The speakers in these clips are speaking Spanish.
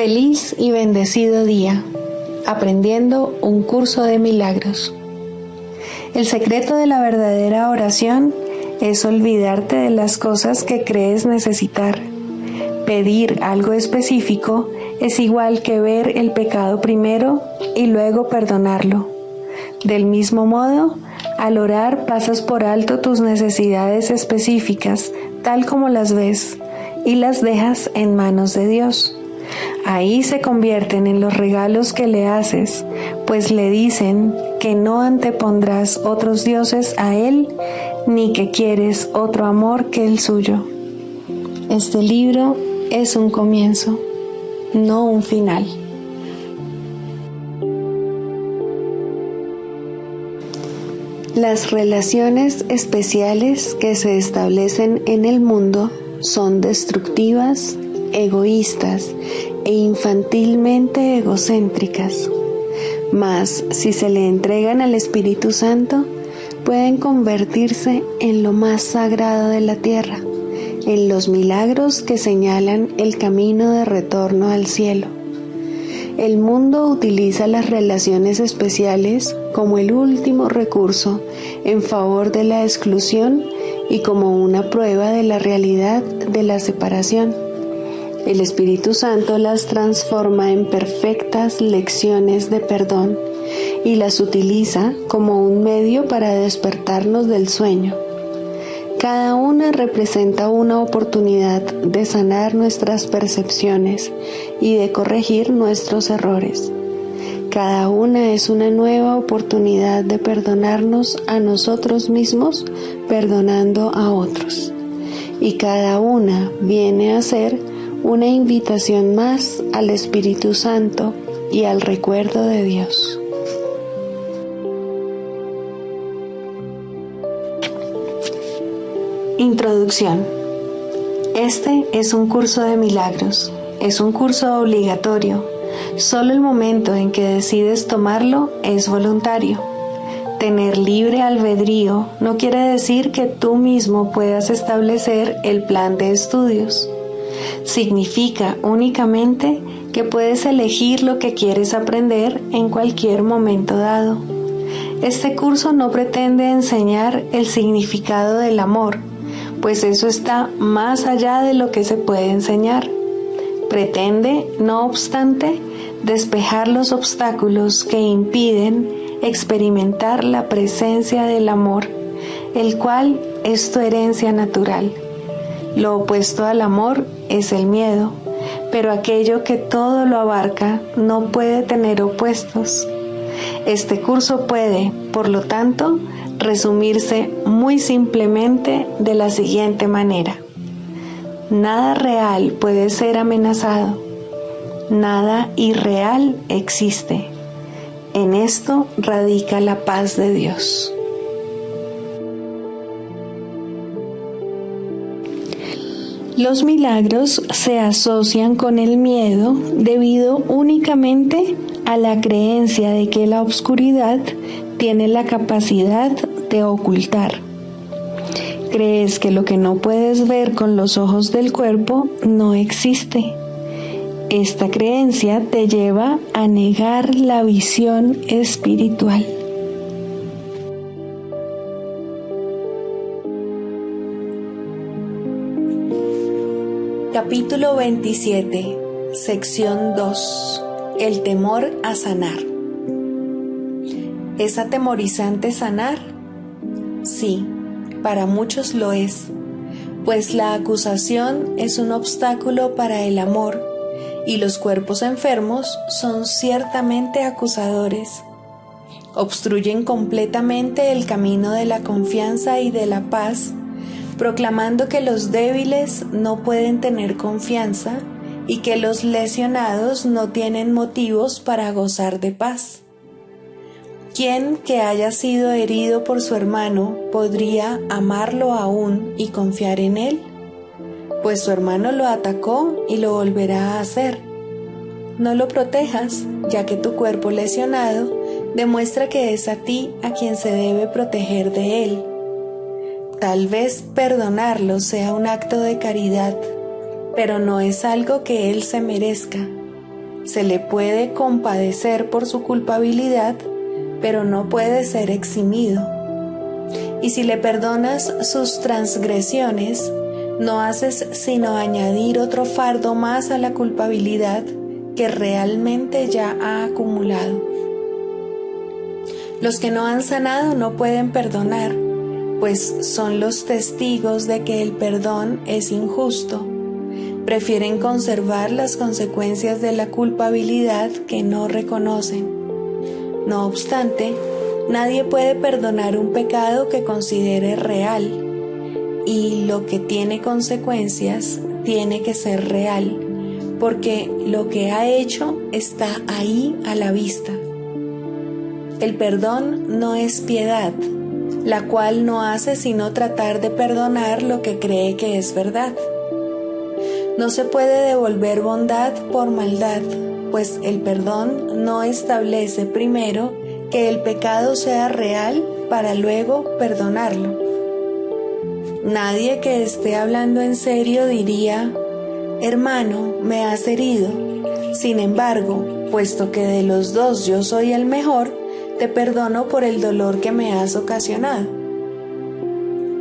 Feliz y bendecido día, aprendiendo un curso de milagros. El secreto de la verdadera oración es olvidarte de las cosas que crees necesitar. Pedir algo específico es igual que ver el pecado primero y luego perdonarlo. Del mismo modo, al orar pasas por alto tus necesidades específicas, tal como las ves, y las dejas en manos de Dios. Ahí se convierten en los regalos que le haces, pues le dicen que no antepondrás otros dioses a Él, ni que quieres otro amor que el suyo. Este libro es un comienzo, no un final. Las relaciones especiales que se establecen en el mundo son destructivas, egoístas e infantilmente egocéntricas. Mas, si se le entregan al Espíritu Santo, pueden convertirse en lo más sagrado de la tierra, en los milagros que señalan el camino de retorno al cielo. El mundo utiliza las relaciones especiales como el último recurso en favor de la exclusión y como una prueba de la realidad de la separación. El Espíritu Santo las transforma en perfectas lecciones de perdón y las utiliza como un medio para despertarnos del sueño. Cada una representa una oportunidad de sanar nuestras percepciones y de corregir nuestros errores. Cada una es una nueva oportunidad de perdonarnos a nosotros mismos, perdonando a otros. Y cada una viene a ser una invitación más al Espíritu Santo y al recuerdo de Dios. Introducción. Este es un curso de milagros. Es un curso obligatorio. Solo el momento en que decides tomarlo es voluntario. Tener libre albedrío no quiere decir que tú mismo puedas establecer el plan de estudios. Significa únicamente que puedes elegir lo que quieres aprender en cualquier momento dado. Este curso no pretende enseñar el significado del amor, pues eso está más allá de lo que se puede enseñar. Pretende, no obstante, despejar los obstáculos que impiden experimentar la presencia del amor, el cual es tu herencia natural. Lo opuesto al amor es el miedo, pero aquello que todo lo abarca no puede tener opuestos. Este curso puede, por lo tanto, resumirse muy simplemente de la siguiente manera. Nada real puede ser amenazado. Nada irreal existe. En esto radica la paz de Dios. Los milagros se asocian con el miedo debido únicamente a la creencia de que la oscuridad tiene la capacidad de ocultar. Crees que lo que no puedes ver con los ojos del cuerpo no existe. Esta creencia te lleva a negar la visión espiritual. Capítulo 27, sección 2. El temor a sanar. ¿Es atemorizante sanar? Sí, para muchos lo es, pues la acusación es un obstáculo para el amor y los cuerpos enfermos son ciertamente acusadores. Obstruyen completamente el camino de la confianza y de la paz, proclamando que los débiles no pueden tener confianza y que los lesionados no tienen motivos para gozar de paz. ¿Quién que haya sido herido por su hermano podría amarlo aún y confiar en él? Pues su hermano lo atacó y lo volverá a hacer. No lo protejas, ya que tu cuerpo lesionado demuestra que es a ti a quien se debe proteger de él. Tal vez perdonarlo sea un acto de caridad, pero no es algo que él se merezca. Se le puede compadecer por su culpabilidad, pero no puede ser eximido. Y si le perdonas sus transgresiones, no haces sino añadir otro fardo más a la culpabilidad que realmente ya ha acumulado. Los que no han sanado no pueden perdonar, pues son los testigos de que el perdón es injusto. Prefieren conservar las consecuencias de la culpabilidad que no reconocen. No obstante, nadie puede perdonar un pecado que considere real, y lo que tiene consecuencias tiene que ser real, porque lo que ha hecho está ahí a la vista. El perdón no es piedad, la cual no hace sino tratar de perdonar lo que cree que es verdad. No se puede devolver bondad por maldad, pues el perdón no establece primero que el pecado sea real para luego perdonarlo. Nadie que esté hablando en serio diría: hermano, me has herido. Sin embargo, puesto que de los dos yo soy el mejor, te perdono por el dolor que me has ocasionado.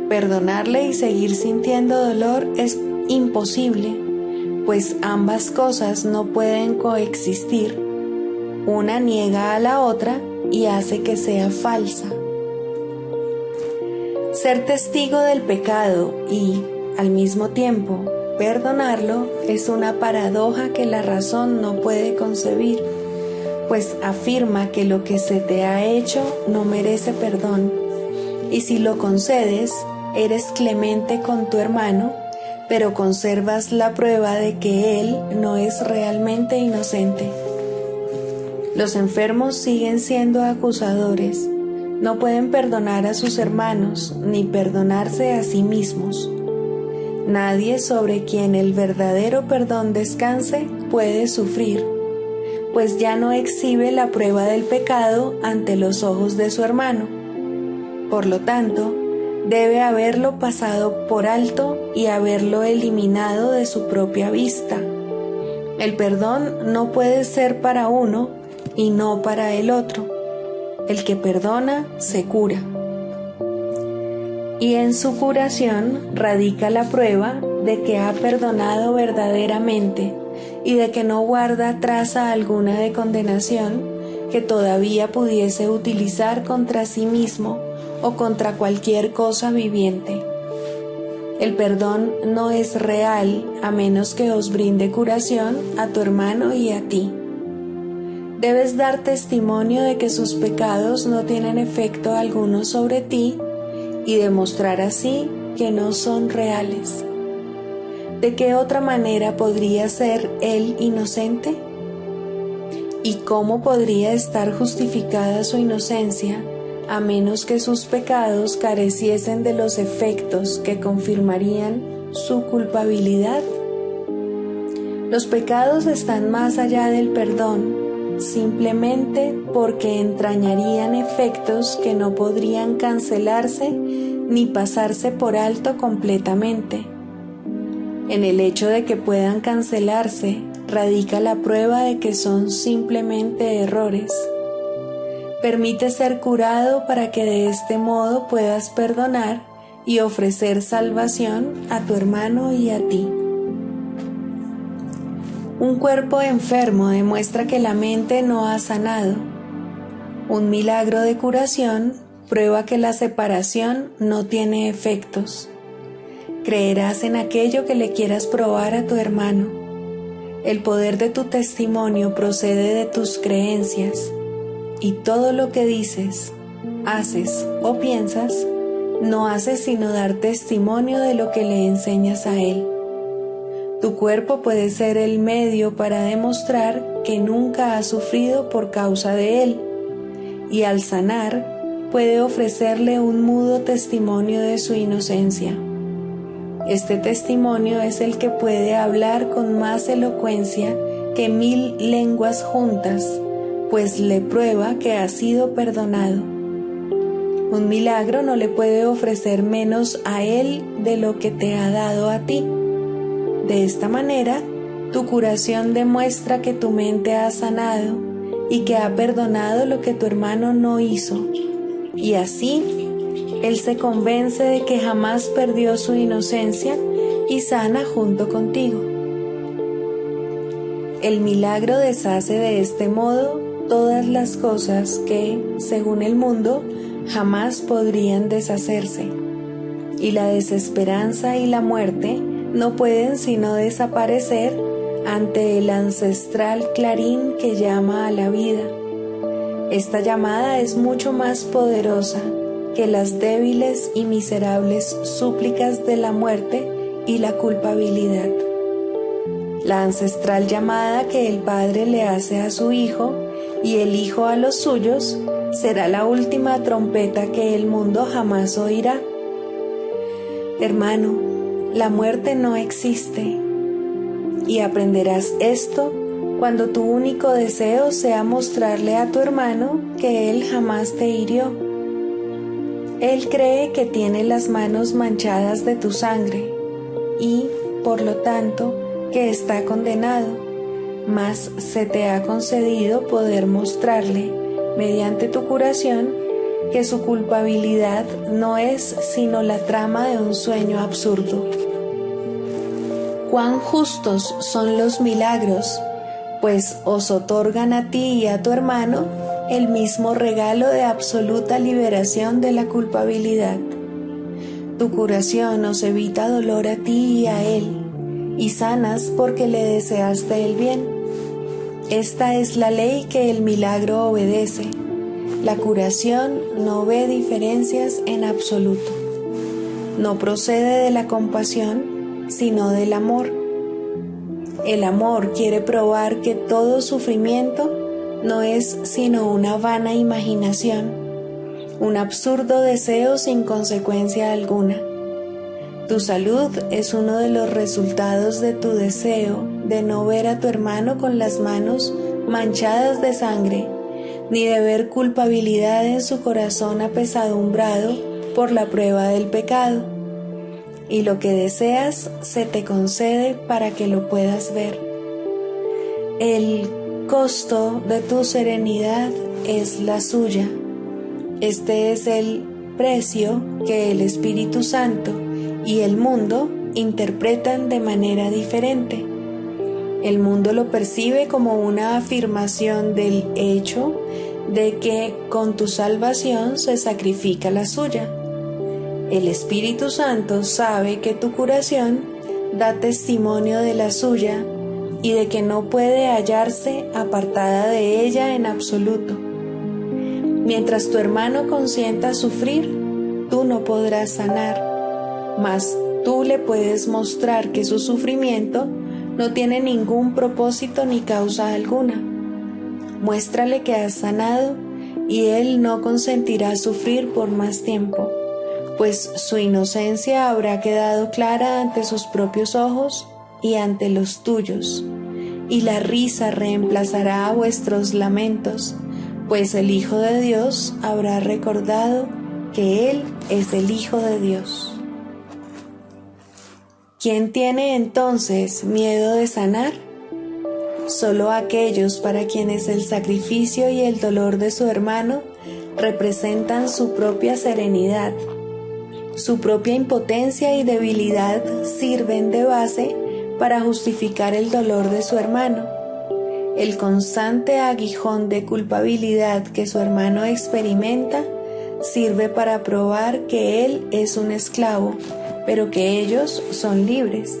Perdonarle y seguir sintiendo dolor es imposible, pues ambas cosas no pueden coexistir. Una niega a la otra y hace que sea falsa. Ser testigo del pecado y, al mismo tiempo, perdonarlo es una paradoja que la razón no puede concebir, pues afirma que lo que se te ha hecho no merece perdón, y si lo concedes, eres clemente con tu hermano, pero conservas la prueba de que él no es realmente inocente. Los enfermos siguen siendo acusadores, no pueden perdonar a sus hermanos ni perdonarse a sí mismos. Nadie sobre quien el verdadero perdón descanse puede sufrir, pues ya no exhibe la prueba del pecado ante los ojos de su hermano. Por lo tanto, debe haberlo pasado por alto y haberlo eliminado de su propia vista. El perdón no puede ser para uno y no para el otro. El que perdona se cura. Y en su curación radica la prueba de que ha perdonado verdaderamente y de que no guarda traza alguna de condenación que todavía pudiese utilizar contra sí mismo o contra cualquier cosa viviente. El perdón no es real a menos que os brinde curación a tu hermano y a ti. Debes dar testimonio de que sus pecados no tienen efecto alguno sobre ti y demostrar así que no son reales. ¿De qué otra manera podría ser él inocente? ¿Y cómo podría estar justificada su inocencia a menos que sus pecados careciesen de los efectos que confirmarían su culpabilidad? Los pecados están más allá del perdón, simplemente porque entrañarían efectos que no podrían cancelarse ni pasarse por alto completamente. En el hecho de que puedan cancelarse radica la prueba de que son simplemente errores. Permite ser curado para que de este modo puedas perdonar y ofrecer salvación a tu hermano y a ti. Un cuerpo enfermo demuestra que la mente no ha sanado. Un milagro de curación prueba que la separación no tiene efectos. Creerás en aquello que le quieras probar a tu hermano. El poder de tu testimonio procede de tus creencias, y todo lo que dices, haces o piensas, no hace sino dar testimonio de lo que le enseñas a él. Tu cuerpo puede ser el medio para demostrar que nunca has sufrido por causa de él, y al sanar puede ofrecerle un mudo testimonio de su inocencia. Este testimonio es el que puede hablar con más elocuencia que 1000 lenguas juntas, pues le prueba que ha sido perdonado. Un milagro no le puede ofrecer menos a él de lo que te ha dado a ti. De esta manera, Tu curación demuestra que tu mente ha sanado y que ha perdonado lo que tu hermano no hizo. Y así, él se convence de que jamás perdió su inocencia y sana junto contigo. El milagro deshace de este modo todas las cosas que, según el mundo, jamás podrían deshacerse. Y la desesperanza y la muerte no pueden sino desaparecer ante el ancestral clarín que llama a la vida. Esta llamada es mucho más poderosa que las débiles y miserables súplicas de la muerte y la culpabilidad. La ancestral llamada que el Padre le hace a su Hijo y el Hijo a los suyos será la última trompeta que el mundo jamás oirá. Hermano, la muerte no existe, y aprenderás esto cuando tu único deseo sea mostrarle a tu hermano que él jamás te hirió. Él cree que tiene las manos manchadas de tu sangre y, por lo tanto, que está condenado, mas se te ha concedido poder mostrarle, mediante tu curación, que su culpabilidad no es sino la trama de un sueño absurdo. Cuán justos son los milagros, pues os otorgan a ti y a tu hermano el mismo regalo de absoluta liberación de la culpabilidad. Tu curación os evita dolor a ti y a él, y sanas porque le deseaste el bien. Esta es la ley que el milagro obedece. La curación no ve diferencias en absoluto. No procede de la compasión, sino del amor. El amor quiere probar que todo sufrimiento no es sino una vana imaginación, un absurdo deseo sin consecuencia alguna. Tu salud es uno de los resultados de tu deseo de no ver a tu hermano con las manos manchadas de sangre, ni de ver culpabilidad en su corazón apesadumbrado por la prueba del pecado. Y lo que deseas se te concede para que lo puedas ver. El costo de tu serenidad es la suya. Este es el precio que el Espíritu Santo y el mundo interpretan de manera diferente. El mundo lo percibe como una afirmación del hecho de que con tu salvación se sacrifica la suya. El Espíritu Santo sabe que tu curación da testimonio de la suya y de que no puede hallarse apartada de ella en absoluto. Mientras tu hermano consienta sufrir, tú no podrás sanar, mas tú le puedes mostrar que su sufrimiento no tiene ningún propósito ni causa alguna. Muéstrale que has sanado y él no consentirá sufrir por más tiempo, pues su inocencia habrá quedado clara ante sus propios ojos y ante los tuyos, y la risa reemplazará a vuestros lamentos, pues el Hijo de Dios habrá recordado que Él es el Hijo de Dios. ¿Quién tiene entonces miedo de sanar? Solo aquellos para quienes el sacrificio y el dolor de su hermano representan su propia serenidad. Su propia impotencia y debilidad sirven de base para justificar el dolor de su hermano. El constante aguijón de culpabilidad que su hermano experimenta sirve para probar que él es un esclavo, pero que ellos son libres.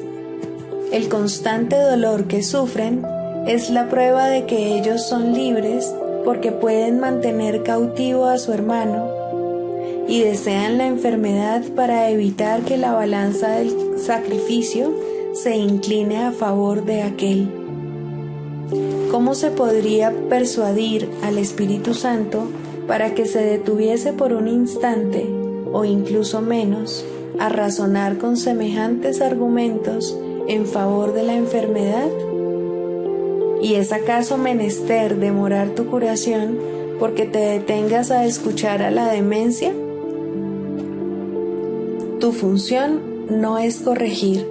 El constante dolor que sufren es la prueba de que ellos son libres porque pueden mantener cautivo a su hermano y desean la enfermedad para evitar que la balanza del sacrificio se incline a favor de aquel. ¿Cómo se podría persuadir al Espíritu Santo para que se detuviese por un instante, o incluso menos, a razonar con semejantes argumentos en favor de la enfermedad? ¿Y es acaso menester demorar tu curación porque te detengas a escuchar a la demencia? Tu función no es corregir.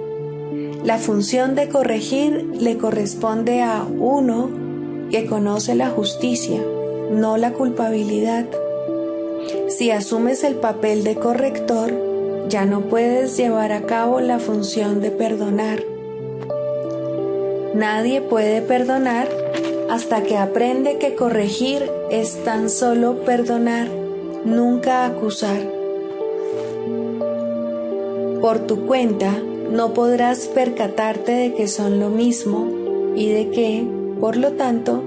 La función de corregir le corresponde a uno que conoce la justicia, no la culpabilidad. Si asumes el papel de corrector, ya no puedes llevar a cabo la función de perdonar. Nadie puede perdonar hasta que aprende que corregir es tan solo perdonar, nunca acusar. Por tu cuenta, no podrás percatarte de que son lo mismo y de que, por lo tanto,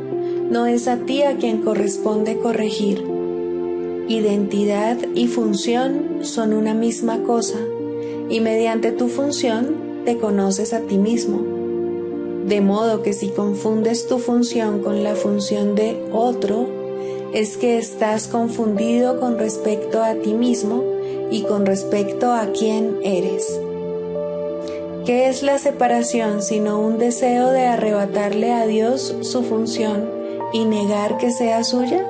no es a ti a quien corresponde corregir. Identidad y función son una misma cosa, y mediante tu función te conoces a ti mismo. De modo que si confundes tu función con la función de otro, es que estás confundido con respecto a ti mismo y con respecto a quién eres. ¿Qué es la separación sino un deseo de arrebatarle a Dios su función y negar que sea suya?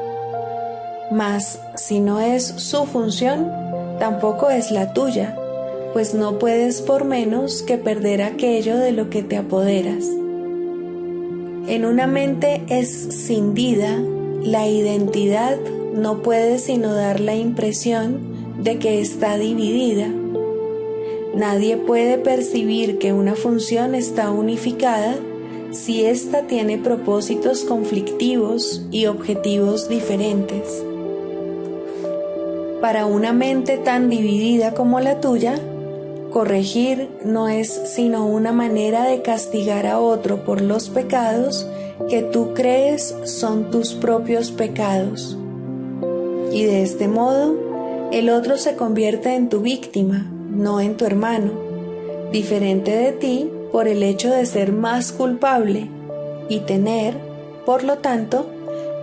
Mas, si no es su función, tampoco es la tuya, pues no puedes por menos que perder aquello de lo que te apoderas. En una mente escindida, la identidad no puede sino dar la impresión de que está dividida. Nadie puede percibir que una función está unificada si ésta tiene propósitos conflictivos y objetivos diferentes. Para una mente tan dividida como la tuya, corregir no es sino una manera de castigar a otro por los pecados que tú crees son tus propios pecados. Y de este modo, el otro se convierte en tu víctima, no en tu hermano, diferente de ti por el hecho de ser más culpable y tener, por lo tanto,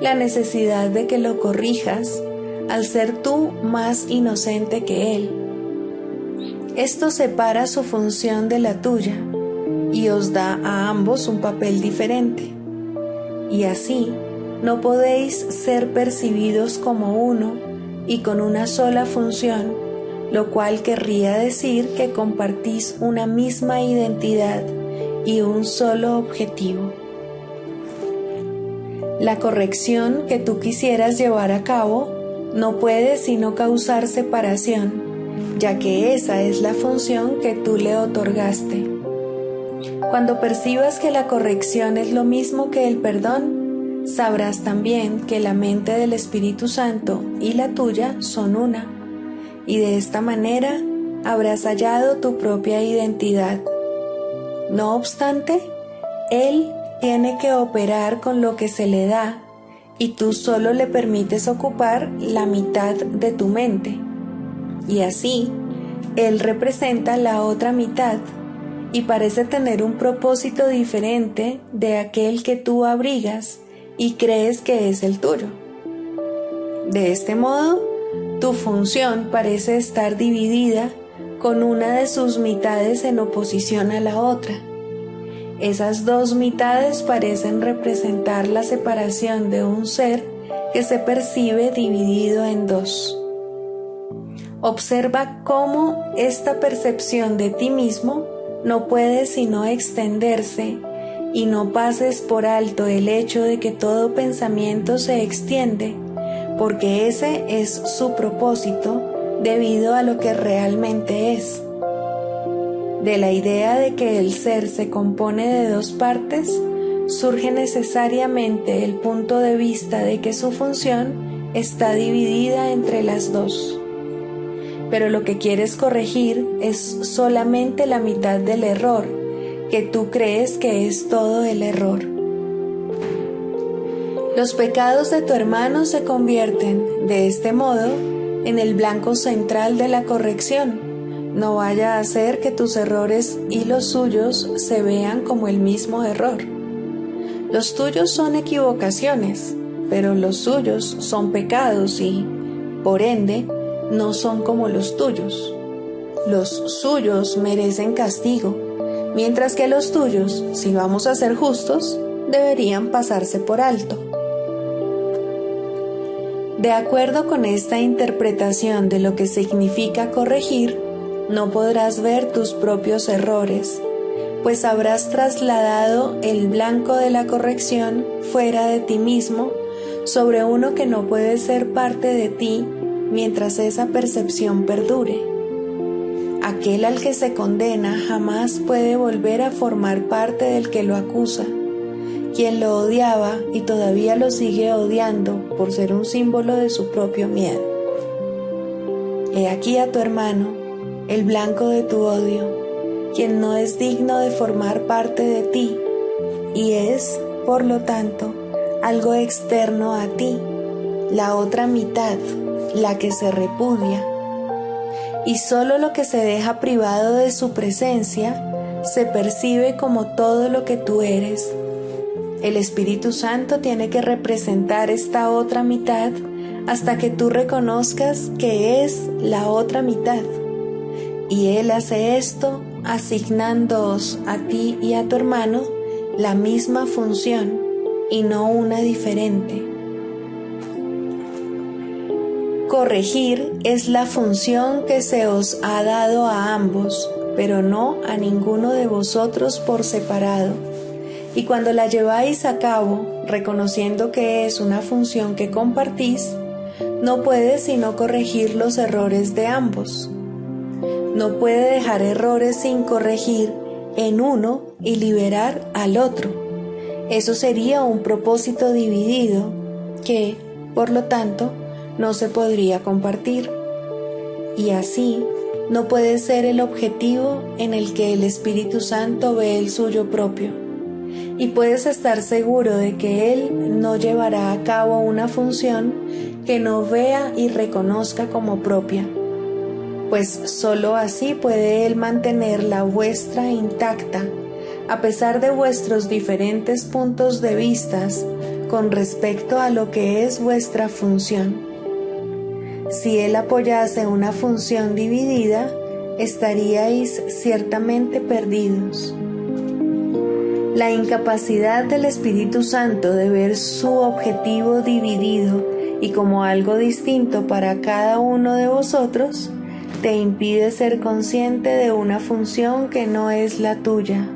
la necesidad de que lo corrijas al ser tú más inocente que él. Esto separa su función de la tuya y os da a ambos un papel diferente. Y así no podéis ser percibidos como uno y con una sola función, lo cual querría decir que compartís una misma identidad y un solo objetivo. La corrección que tú quisieras llevar a cabo no puede sino causar separación, ya que esa es la función que tú le otorgaste. Cuando percibas que la corrección es lo mismo que el perdón, sabrás también que la mente del Espíritu Santo y la tuya son una, y de esta manera habrás hallado tu propia identidad. No obstante, Él tiene que operar con lo que se le da, y tú solo le permites ocupar la mitad de tu mente. Y así, Él representa la otra mitad y parece tener un propósito diferente de aquel que tú abrigas y crees que es el tuyo. De este modo, tu función parece estar dividida con una de sus mitades en oposición a la otra. Esas dos mitades parecen representar la separación de un ser que se percibe dividido en dos. Observa cómo esta percepción de ti mismo no puede sino extenderse y no pases por alto el hecho de que todo pensamiento se extiende, porque ese es su propósito debido a lo que realmente es. De la idea de que el ser se compone de dos partes, surge necesariamente el punto de vista de que su función está dividida entre las dos. Pero lo que quieres corregir es solamente la mitad del error, que tú crees que es todo el error. Los pecados de tu hermano se convierten, de este modo, en el blanco central de la corrección. No vaya a ser que tus errores y los suyos se vean como el mismo error. Los tuyos son equivocaciones, pero los suyos son pecados y, por ende, no son como los tuyos. Los suyos merecen castigo, mientras que los tuyos, si vamos a ser justos, deberían pasarse por alto. De acuerdo con esta interpretación de lo que significa corregir, no podrás ver tus propios errores, pues habrás trasladado el blanco de la corrección fuera de ti mismo sobre uno que no puede ser parte de ti mientras esa percepción perdure. Aquel al que se condena jamás puede volver a formar parte del que lo acusa, quien lo odiaba y todavía lo sigue odiando por ser un símbolo de su propio miedo. He aquí a tu hermano, el blanco de tu odio, quien no es digno de formar parte de ti y es, por lo tanto, algo externo a ti, la otra mitad, la que se repudia. Y solo lo que se deja privado de su presencia se percibe como todo lo que tú eres. El Espíritu Santo tiene que representar esta otra mitad hasta que tú reconozcas que es la otra mitad. Y Él hace esto asignándoos a ti y a tu hermano la misma función y no una diferente. Corregir es la función que se os ha dado a ambos, pero no a ninguno de vosotros por separado. Y cuando la lleváis a cabo, reconociendo que es una función que compartís, no puede sino corregir los errores de ambos. No puede dejar errores sin corregir en uno y liberar al otro. Eso sería un propósito dividido que, por lo tanto, no se podría compartir. Y así, no puede ser el objetivo en el que el Espíritu Santo ve el suyo propio. Y puedes estar seguro de que Él no llevará a cabo una función que no vea y reconozca como propia, pues sólo así puede Él mantener la vuestra intacta, a pesar de vuestros diferentes puntos de vista con respecto a lo que es vuestra función. Si Él apoyase una función dividida, estaríais ciertamente perdidos. La incapacidad del Espíritu Santo de ver su objetivo dividido y como algo distinto para cada uno de vosotros, te impide ser consciente de una función que no es la tuya.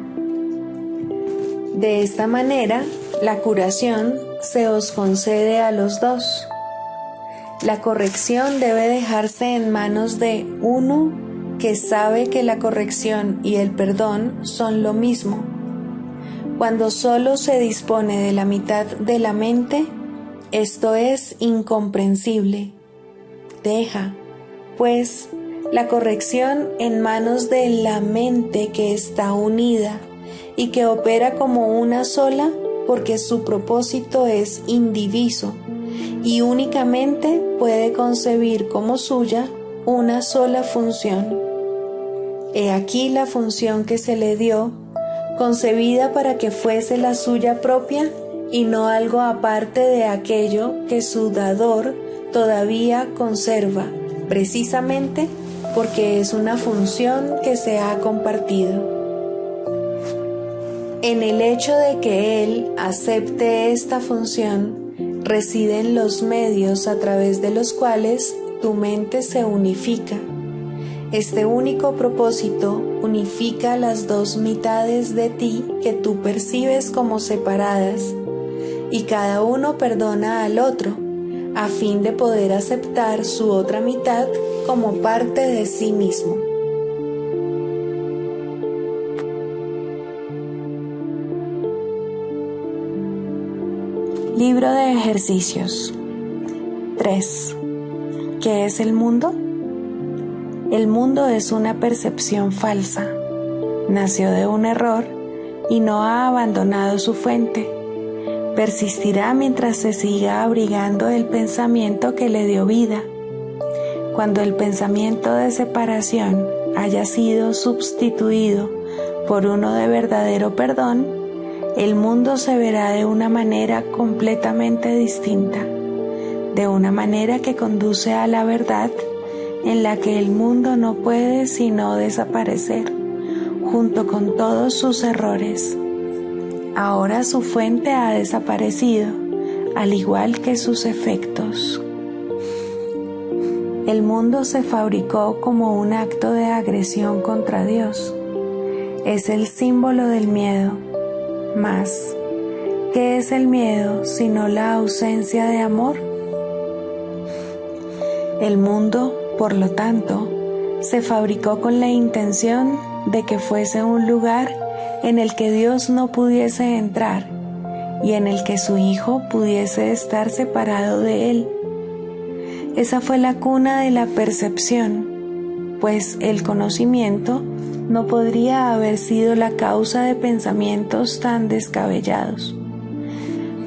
De esta manera, la curación se os concede a los dos. La corrección debe dejarse en manos de uno que sabe que la corrección y el perdón son lo mismo. Cuando solo se dispone de la mitad de la mente, esto es incomprensible. Deja, pues, la corrección en manos de la mente que está unida y que opera como una sola porque su propósito es indiviso y únicamente puede concebir como suya una sola función. He aquí la función que se le dio, concebida para que fuese la suya propia y no algo aparte de aquello que su dador todavía conserva, precisamente porque es una función que se ha compartido. En el hecho de que Él acepte esta función, residen los medios a través de los cuales tu mente se unifica. Este único propósito unifica las dos mitades de ti que tú percibes como separadas, y cada uno perdona al otro, a fin de poder aceptar su otra mitad como parte de sí mismo. Libro de ejercicios 3. ¿Qué es el mundo? El mundo es una percepción falsa. Nació de un error y no ha abandonado su fuente. Persistirá mientras se siga abrigando el pensamiento que le dio vida. Cuando el pensamiento de separación haya sido sustituido por uno de verdadero perdón, el mundo se verá de una manera completamente distinta, de una manera que conduce a la verdad en la que el mundo no puede sino desaparecer, junto con todos sus errores. Ahora su fuente ha desaparecido, al igual que sus efectos. El mundo se fabricó como un acto de agresión contra Dios. es el símbolo del miedo. Mas, ¿qué es el miedo sino la ausencia de amor? El mundo, por lo tanto, se fabricó con la intención de que fuese un lugar en el que Dios no pudiese entrar y en el que su Hijo pudiese estar separado de él. Esa fue la cuna de la percepción, pues el conocimiento no podría haber sido la causa de pensamientos tan descabellados.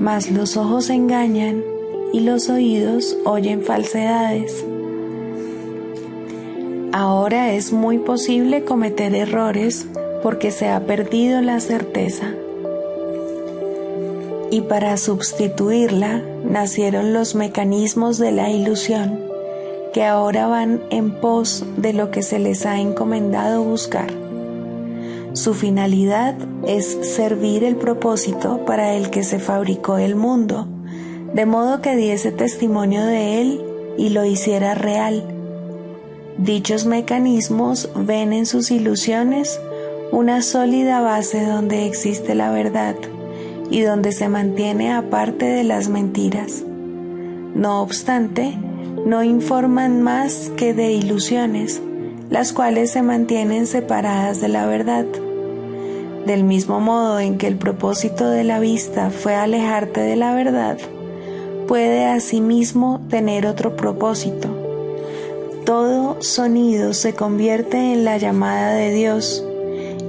Mas los ojos engañan y los oídos oyen falsedades. Ahora es muy posible cometer errores porque se ha perdido la certeza. Y para sustituirla nacieron los mecanismos de la ilusión, que ahora van en pos de lo que se les ha encomendado buscar. Su finalidad es servir el propósito para el que se fabricó el mundo, de modo que diese testimonio de él y lo hiciera real. Dichos mecanismos ven en sus ilusiones una sólida base donde existe la verdad y donde se mantiene aparte de las mentiras. No obstante, no informan más que de ilusiones, las cuales se mantienen separadas de la verdad. Del mismo modo en que el propósito de la vista fue alejarte de la verdad, puede asimismo tener otro propósito. Todo sonido se convierte en la llamada de Dios,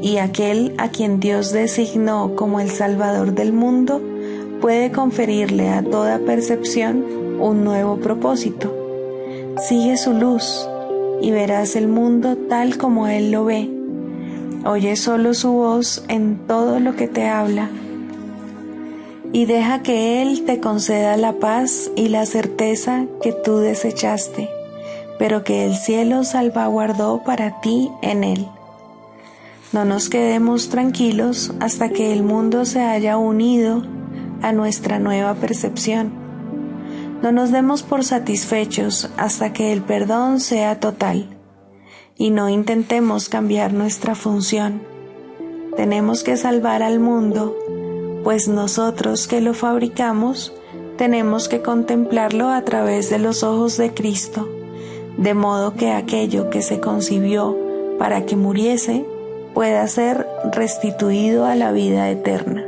y aquel a quien Dios designó como el Salvador del mundo puede conferirle a toda percepción un nuevo propósito. Sigue su luz y verás el mundo tal como Él lo ve. Oye solo su voz en todo lo que te habla y deja que Él te conceda la paz y la certeza que tú desechaste, pero que el cielo salvaguardó para ti en Él. No nos quedemos tranquilos hasta que el mundo se haya unido a nuestra nueva percepción. No nos demos por satisfechos hasta que el perdón sea total. Y no intentemos cambiar nuestra función. Tenemos que salvar al mundo, pues nosotros que lo fabricamos, tenemos que contemplarlo a través de los ojos de Cristo, de modo que aquello que se concibió para que muriese, pueda ser restituido a la vida eterna.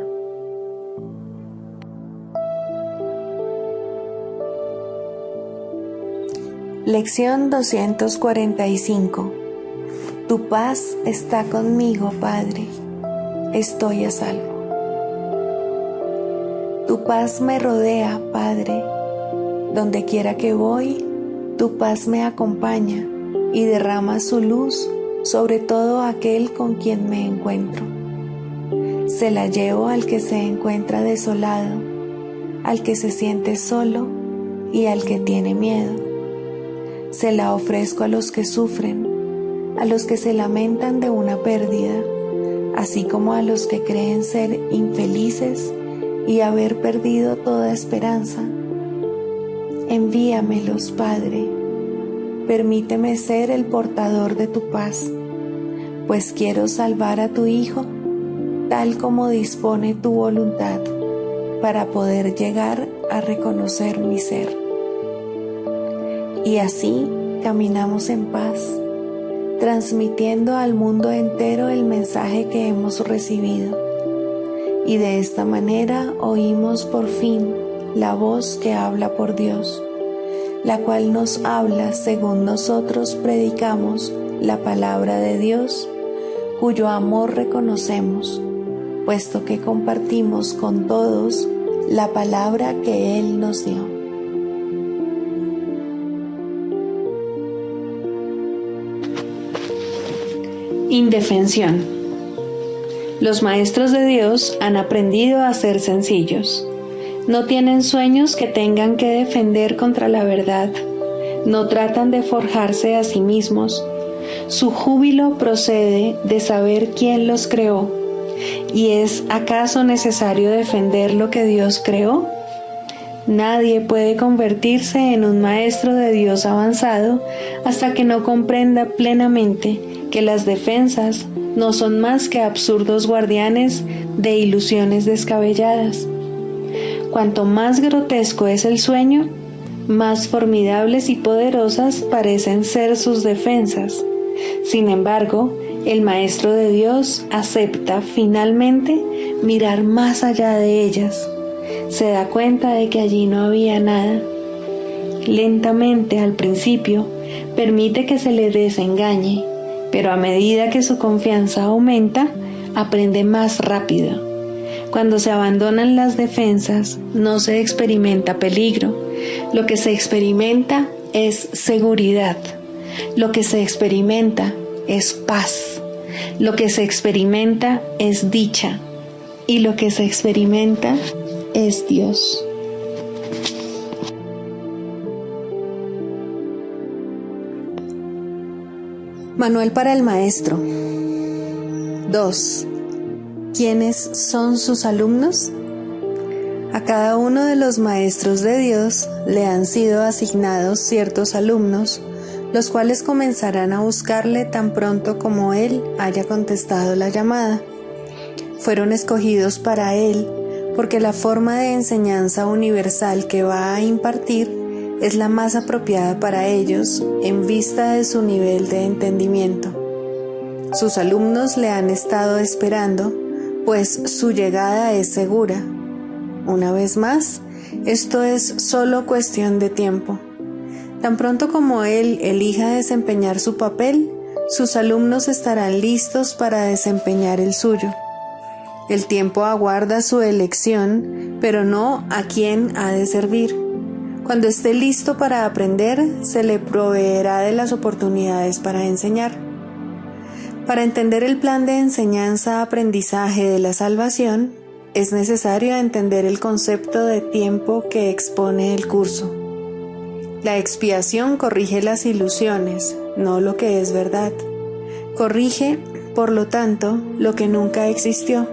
Lección 245. Tu paz está conmigo, Padre. Estoy a salvo. Tu paz me rodea, Padre. Donde quiera que voy, tu paz me acompaña y derrama su luz sobre todo aquel con quien me encuentro. Se la llevo al que se encuentra desolado, al que se siente solo y al que tiene miedo. Se la ofrezco a los que sufren, a los que se lamentan de una pérdida, así como a los que creen ser infelices y haber perdido toda esperanza. Envíamelos, Padre. Permíteme ser el portador de tu paz, pues quiero salvar a tu Hijo, tal como dispone tu voluntad, para poder llegar a reconocer mi ser. Y así caminamos en paz, transmitiendo al mundo entero el mensaje que hemos recibido. Y de esta manera oímos por fin la voz que habla por Dios, la cual nos habla según nosotros predicamos la palabra de Dios, cuyo amor reconocemos, puesto que compartimos con todos la palabra que Él nos dio. Indefensión. Los maestros de Dios han aprendido a ser sencillos. No tienen sueños que tengan que defender contra la verdad. No tratan de forjarse a sí mismos. Su júbilo procede de saber quién los creó. ¿Y es acaso necesario defender lo que Dios creó? Nadie puede convertirse en un maestro de Dios avanzado hasta que no comprenda plenamente que las defensas no son más que absurdos guardianes de ilusiones descabelladas. Cuanto más grotesco es el sueño, más formidables y poderosas parecen ser sus defensas. Sin embargo, el Maestro de Dios acepta finalmente mirar más allá de ellas. Se da cuenta de que allí no había nada. Lentamente, al principio, permite que se le desengañe, pero a medida que su confianza aumenta, aprende más rápido. Cuando se abandonan las defensas, no se experimenta peligro. Lo que se experimenta es seguridad. Lo que se experimenta es paz. Lo que se experimenta es dicha. Y lo que se experimenta es Dios. Manual para el maestro. 2. ¿Quiénes son sus alumnos? A cada uno de los maestros de Dios le han sido asignados ciertos alumnos, los cuales comenzarán a buscarle tan pronto como él haya contestado la llamada. Fueron escogidos para él porque la forma de enseñanza universal que va a impartir es la más apropiada para ellos en vista de su nivel de entendimiento. Sus alumnos le han estado esperando, pues su llegada es segura. Una vez más, esto es solo cuestión de tiempo. Tan pronto como él elija desempeñar su papel, sus alumnos estarán listos para desempeñar el suyo. El tiempo aguarda su elección, pero no a quién ha de servir. Cuando esté listo para aprender, se le proveerá de las oportunidades para enseñar. Para entender el plan de enseñanza-aprendizaje de la salvación, es necesario entender el concepto de tiempo que expone el curso. La expiación corrige las ilusiones, no lo que es verdad. Corrige, por lo tanto, lo que nunca existió.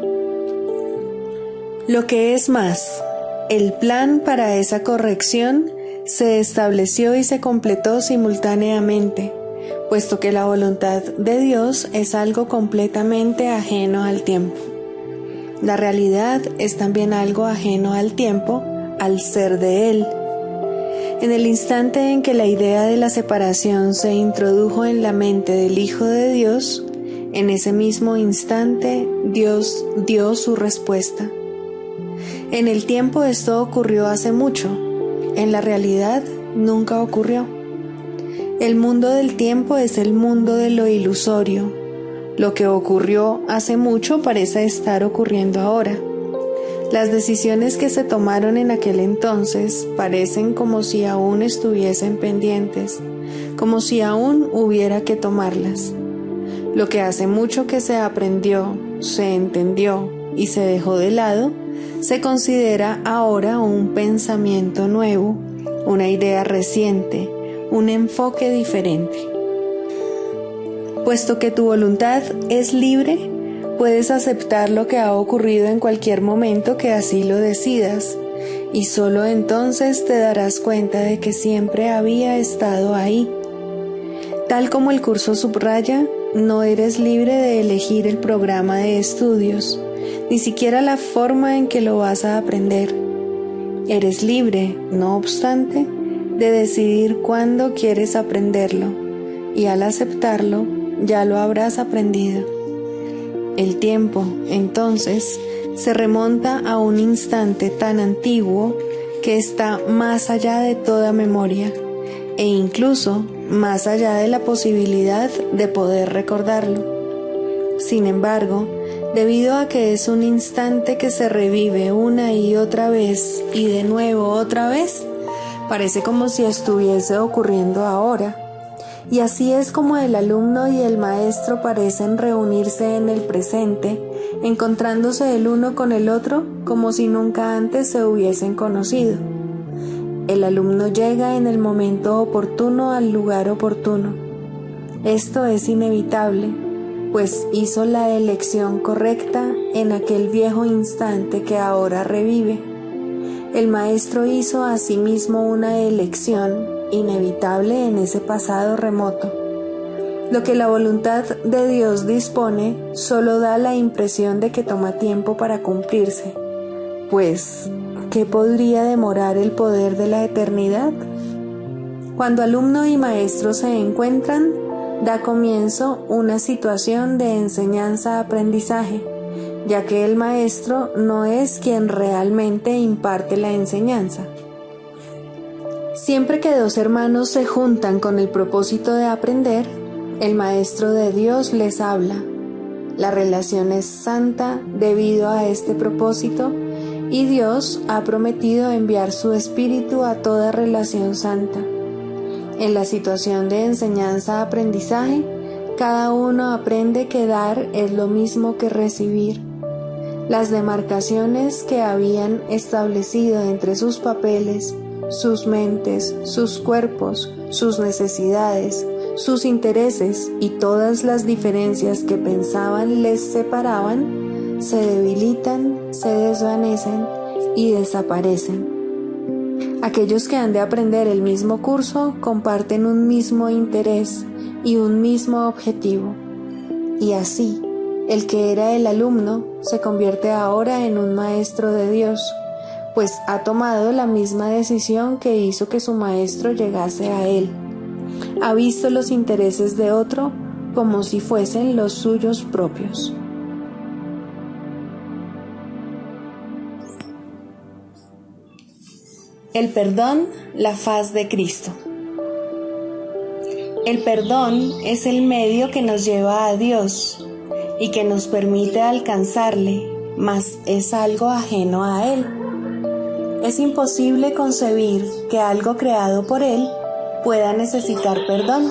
Lo que es más, el plan para esa corrección se estableció y se completó simultáneamente, puesto que la voluntad de Dios es algo completamente ajeno al tiempo. La realidad es también algo ajeno al tiempo, al ser de Él. En el instante en que la idea de la separación se introdujo en la mente del Hijo de Dios, en ese mismo instante Dios dio su respuesta. En el tiempo esto ocurrió hace mucho, en la realidad nunca ocurrió. El mundo del tiempo es el mundo de lo ilusorio. Lo que ocurrió hace mucho parece estar ocurriendo ahora. Las decisiones que se tomaron en aquel entonces parecen como si aún estuviesen pendientes, como si aún hubiera que tomarlas. Lo que hace mucho que se aprendió, se entendió y se dejó de lado, se considera ahora un pensamiento nuevo, una idea reciente, un enfoque diferente. Puesto que tu voluntad es libre, puedes aceptar lo que ha ocurrido en cualquier momento que así lo decidas, y solo entonces te darás cuenta de que siempre había estado ahí. Tal como el curso subraya, no eres libre de elegir el programa de estudios, ni siquiera la forma en que lo vas a aprender. Eres libre, no obstante, de decidir cuándo quieres aprenderlo, y al aceptarlo, ya lo habrás aprendido. El tiempo, entonces, se remonta a un instante tan antiguo que está más allá de toda memoria, e incluso más allá de la posibilidad de poder recordarlo. Sin embargo, debido a que es un instante que se revive una y otra vez y de nuevo otra vez, parece como si estuviese ocurriendo ahora. Y así es como el alumno y el maestro parecen reunirse en el presente, encontrándose el uno con el otro como si nunca antes se hubiesen conocido. El alumno llega en el momento oportuno al lugar oportuno. Esto es inevitable, pues hizo la elección correcta en aquel viejo instante que ahora revive. El Maestro hizo asimismo una elección inevitable en ese pasado remoto. Lo que la voluntad de Dios dispone solo da la impresión de que toma tiempo para cumplirse, pues, ¿qué podría demorar el poder de la eternidad? Cuando alumno y maestro se encuentran, da comienzo una situación de enseñanza-aprendizaje, ya que el maestro no es quien realmente imparte la enseñanza. Siempre que dos hermanos se juntan con el propósito de aprender, el Maestro de Dios les habla. La relación es santa debido a este propósito y Dios ha prometido enviar su Espíritu a toda relación santa. En la situación de enseñanza-aprendizaje, cada uno aprende que dar es lo mismo que recibir. Las demarcaciones que habían establecido entre sus papeles, sus mentes, sus cuerpos, sus necesidades, sus intereses y todas las diferencias que pensaban les separaban, se debilitan, se desvanecen y desaparecen. Aquellos que han de aprender el mismo curso comparten un mismo interés y un mismo objetivo. Y así, el que era el alumno se convierte ahora en un maestro de Dios, pues ha tomado la misma decisión que hizo que su maestro llegase a él. Ha visto los intereses de otro como si fuesen los suyos propios. El perdón, la faz de Cristo. El perdón es el medio que nos lleva a Dios y que nos permite alcanzarle, mas es algo ajeno a Él. Es imposible concebir que algo creado por Él pueda necesitar perdón.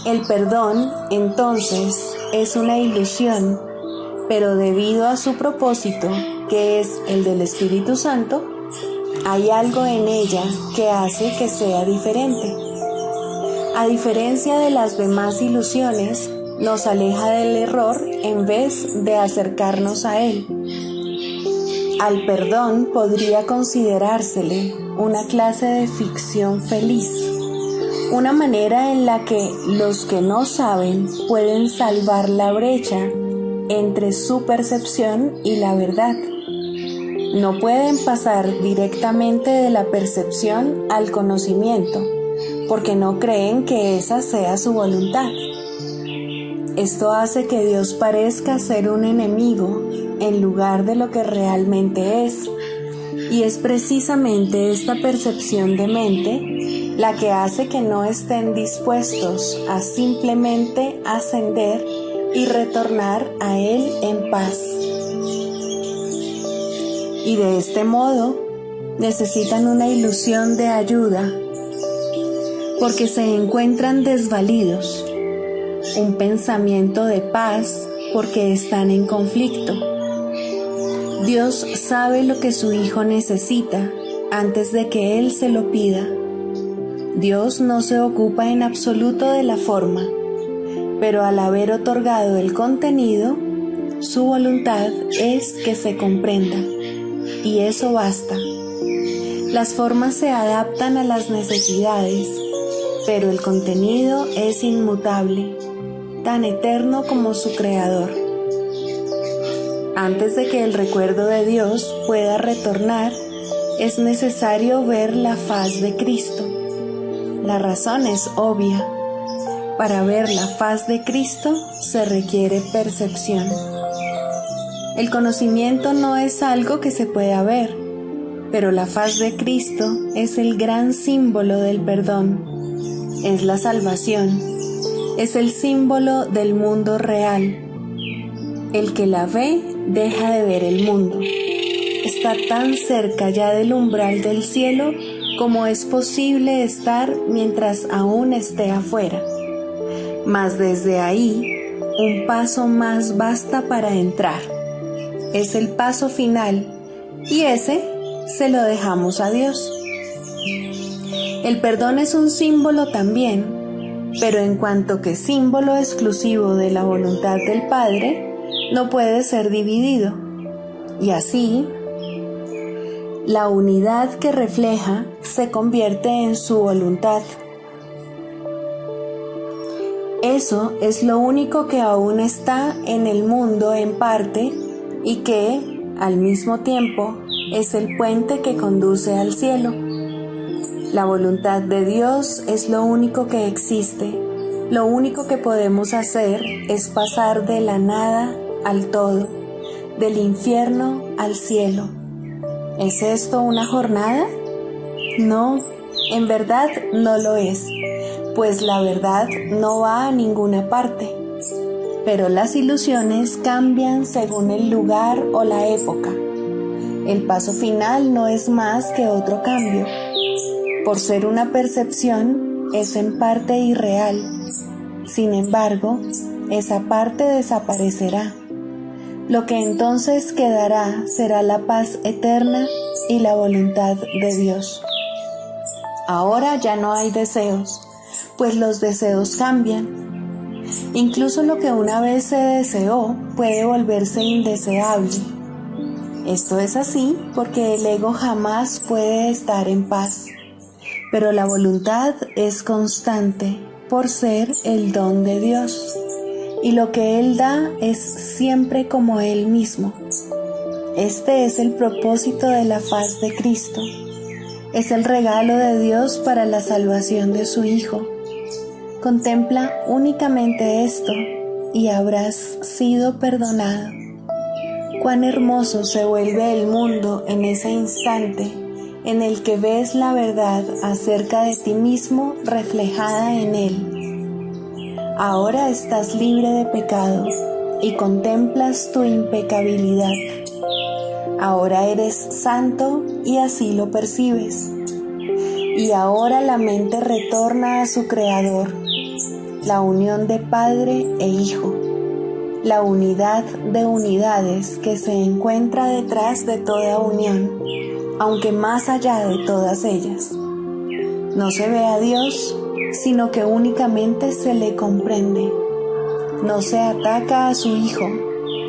El perdón, entonces, es una ilusión, pero debido a su propósito, que es el del Espíritu Santo, hay algo en ella que hace que sea diferente. A diferencia de las demás ilusiones, nos aleja del error en vez de acercarnos a él. Al perdón podría considerársele una clase de ficción feliz, una manera en la que los que no saben pueden salvar la brecha entre su percepción y la verdad. No pueden pasar directamente de la percepción al conocimiento, porque no creen que esa sea su voluntad. Esto hace que Dios parezca ser un enemigo en lugar de lo que realmente es, y es precisamente esta percepción de mente la que hace que no estén dispuestos a simplemente ascender y retornar a Él en paz. Y de este modo necesitan una ilusión de ayuda, porque se encuentran desvalidos, un pensamiento de paz porque están en conflicto. Dios sabe lo que su Hijo necesita antes de que Él se lo pida. Dios no se ocupa en absoluto de la forma, pero al haber otorgado el contenido, su voluntad es que se comprenda, y eso basta. Las formas se adaptan a las necesidades, pero el contenido es inmutable, tan eterno como su Creador. Antes de que el recuerdo de Dios pueda retornar, es necesario ver la faz de Cristo. La razón es obvia. Para ver la faz de Cristo se requiere percepción. El conocimiento no es algo que se pueda ver, pero la faz de Cristo es el gran símbolo del perdón. Es la salvación. Es el símbolo del mundo real. El que la ve deja de ver el mundo. Está tan cerca ya del umbral del cielo como es posible estar mientras aún esté afuera. Mas desde ahí, un paso más basta para entrar. Es el paso final, y ese se lo dejamos a Dios. El perdón es un símbolo también, pero en cuanto que símbolo exclusivo de la voluntad del Padre, no puede ser dividido. Y así, La unidad que refleja se convierte en su voluntad. Eso es lo único que aún está en el mundo en parte y que, al mismo tiempo, es el puente que conduce al cielo. La voluntad de Dios es lo único que existe. Lo único que podemos hacer es pasar de la nada al todo, del infierno al cielo. ¿Es esto una jornada? No, en verdad no lo es, pues la verdad no va a ninguna parte. Pero las ilusiones cambian según el lugar o la época. El paso final no es más que otro cambio. Por ser una percepción, es en parte irreal. Sin embargo, esa parte desaparecerá. Lo que entonces quedará será la paz eterna y la voluntad de Dios. Ahora ya no hay deseos, pues los deseos cambian. Incluso lo que una vez se deseó puede volverse indeseable. Esto es así porque el ego jamás puede estar en paz, pero la voluntad es constante por ser el don de Dios. Y lo que Él da es siempre como Él mismo. Este es el propósito de la faz de Cristo. Es el regalo de Dios para la salvación de su Hijo. Contempla únicamente esto y habrás sido perdonado. Cuán hermoso se vuelve el mundo en ese instante en el que ves la verdad acerca de ti mismo reflejada en Él. Ahora estás libre de pecado y contemplas tu impecabilidad. Ahora eres santo y así lo percibes. Y ahora la mente retorna a su Creador, la unión de Padre e Hijo, la unidad de unidades que se encuentra detrás de toda unión, aunque más allá de todas ellas. No se ve a Dios, sino que únicamente se le comprende. No se ataca a su Hijo,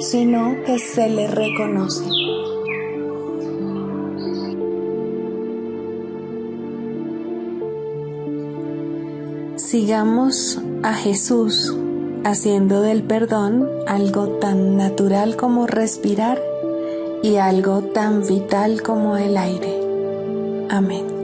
sino que se le reconoce. Sigamos a Jesús, haciendo del perdón algo tan natural como respirar y algo tan vital como el aire. Amén.